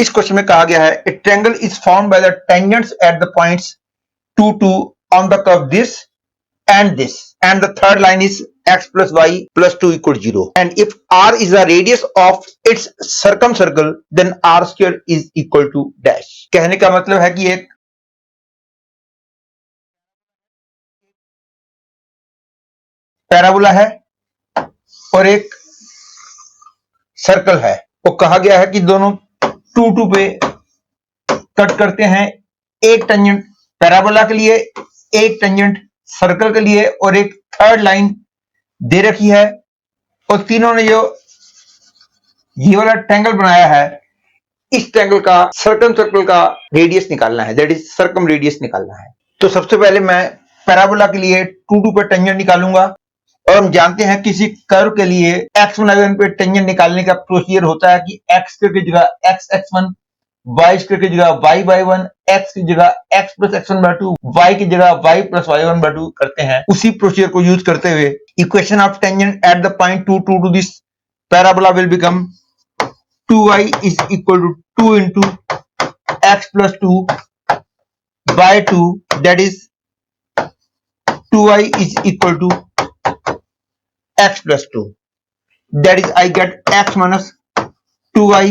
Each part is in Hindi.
इस क्वेश्चन में कहा गया है ए triangle is formed by the tangents at the points 2 2 on the curve this and this, and the third line is x plus y plus 2 equal 0, and if r is the radius of its circumcircle then r square is equal to dash। कहने का मतलब है कि एक पैराबोला है और एक सर्कल है, वो कहा गया है कि दोनों 2 2 पे कट करते हैं, एक टेंजेंट पैराबोला के लिए, एक टेंजेंट सर्कल के लिए, और एक थर्ड लाइन दे रखी है, और तीनों ने जो ये वाला ट्रायंगल बनाया है, इस ट्रायंगल का सर्कल का रेडियस निकालना है, दैट इज सर्कम रेडियस निकालना है। तो सबसे पहले मैं पैराबोला के लिए 2 2 पे टेंजेंट निकालूंगा, और हम जानते हैं किसी कर्व के लिए x1 पे टेंजेंट निकालने का प्रोसीजर होता है कि x की जगह x(x1), y की जगह y/1, x की जगह x plus x1/2, y की जगह y plus y1/2 करते हैं। उसी प्रोसीजर को यूज करते हुए equation of tangent at the point 2 2 to this parabola will become 2y is equal to 2 into x plus 2 by 2, that is 2y is equal to x plus 2, that is I get x minus 2y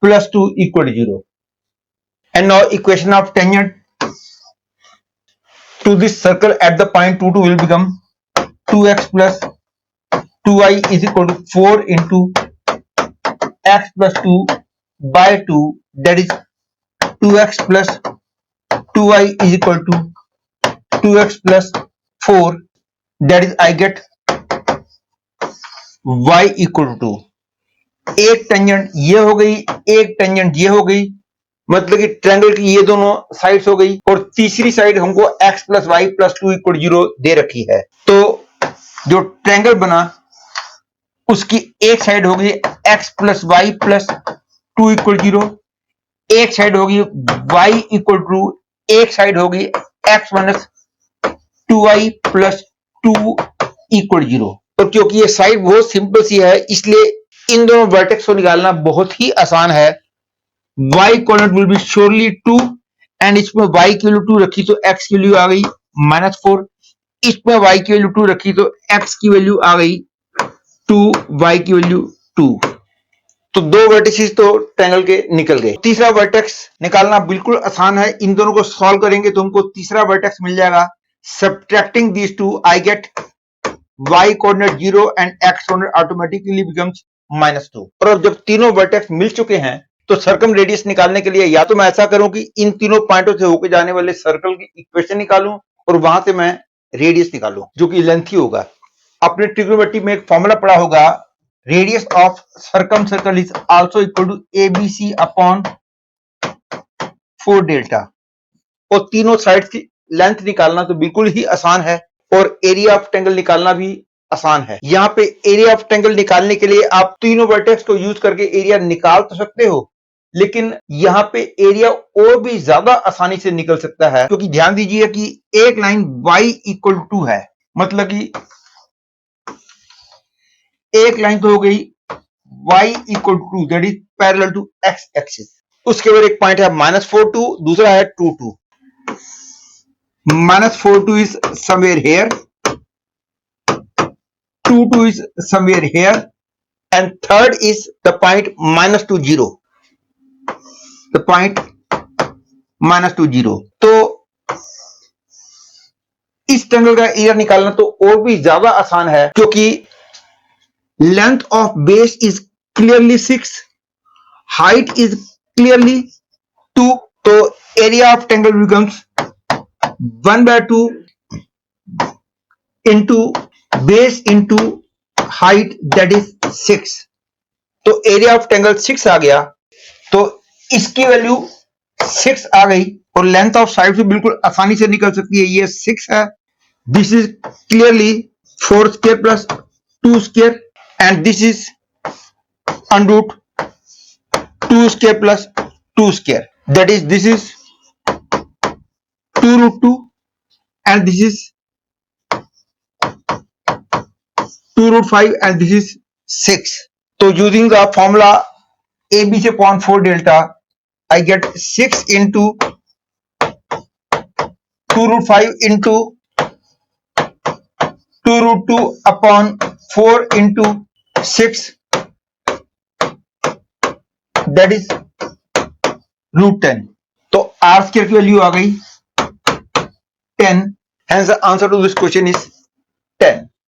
plus 2 equal to 0. And now equation of tangent to this circle at the point 2 2 will become 2x plus 2y is equal to 4 into x plus 2 by 2, that is 2x plus 2y is equal to 2x plus 4, that is I get y equal to 2। एक टेंजेंट ये हो गई, एक टेंजेंट ये हो गई, मतलब कि ट्रायंगल की ये दोनों साइड्स हो गई, और तीसरी साइड हमको x plus y plus 2 equal 0 दे रखी है। तो जो ट्रायंगल बना उसकी एक साइड होगी x plus y plus 2 equal 0, एक साइड होगी y equal to, एक साइड होगी x minus 2y plus 2 equal 0। तो क्योंकि ये साइड बहुत सिंपल सी है, इसलिए इन दोनों वर्टेक्स को निकालना बहुत ही आसान है। y coordinate will be surely 2, and इसमें y की वैल्यू 2 रखी तो x की वैल्यू आ गई -4, इसमें y की वैल्यू 2 रखी तो x की वैल्यू आ गई 2, y की वैल्यू 2। तो दो वर्टिसेस तो ट्रायंगल के निकल गए। तीसरा वर्टेक्स निकालना बिल्कुल आसान है, इन दोनों को सॉल्व करेंगे तो हमको तीसरा वर्टेक्स मिल जाएगा। Subtracting these two I get y coordinate 0 and x coordinate automatically becomes -2। और अब जब तीनों वर्टेक्स मिल चुके हैं तो सर्कम रेडियस निकालने के लिए या तो मैं ऐसा करूं कि इन तीनों पॉइंटों से होकर जाने वाले सर्कल की इक्वेशन निकालूं और वहां से मैं रेडियस निकालूं, जो कि लेंथी होगा। अपने ट्रिग्नोमेट्री में एक फॉर्मूला पढ़ा होगा, radius of circum circle is also equal to ABC upon 4 delta. और तीनों साइड्स की लेंथ निकालना तो बिल्कुल ही आसान है, और एरिया ऑफ ट्रायंगल निकालना भी आसान है। यहाँ पे एरिया ऑफ ट्रायंगल निकालने के लिए आप तीनों वर्टेक्स को यूज करके एरिया निकाल तो सकते हो, लेकिन यहाँ पे एरिया और भी ज्यादा आसानी से निकल सकता है, क्योंकि ध्यान दीजिए कि एक लाइन y इक्वल 2 है, मतलब कि एक लाइन तो हो गई y equal 2, that is parallel to x axis. उसके बाद एक पॉइंट है -4 2, दूसरा है 2 2। -4 2 is somewhere here, 2 2 is somewhere here, and third is the point -2 0, the point -2 0। तो इस ट्रायंगल का एरिया निकालना तो और भी ज्यादा आसान है, क्योंकि length of base is clearly 6, height is clearly 2, तो area of triangle becomes 1/2 into base into height, that is 6। तो एरिया ऑफ ट्रायंगल 6 आ गया, तो इसकी वैल्यू 6 आ गई, और लेंथ ऑफ साइड भी बिल्कुल आसानी से निकल सकती है। ये 6 है, this is clearly 4 square plus 2 square, and this is under 2 square plus 2 square, that is this is 2√2, and this is 2√5, and this is 6। तो using the formula AB से 0.4 delta, I get 6 into 2 root 5 into 2 root 2 upon 4 into 6, that is root 10. तो R square की वैल्यू आ गई 10. Hence the answer to this question is 10.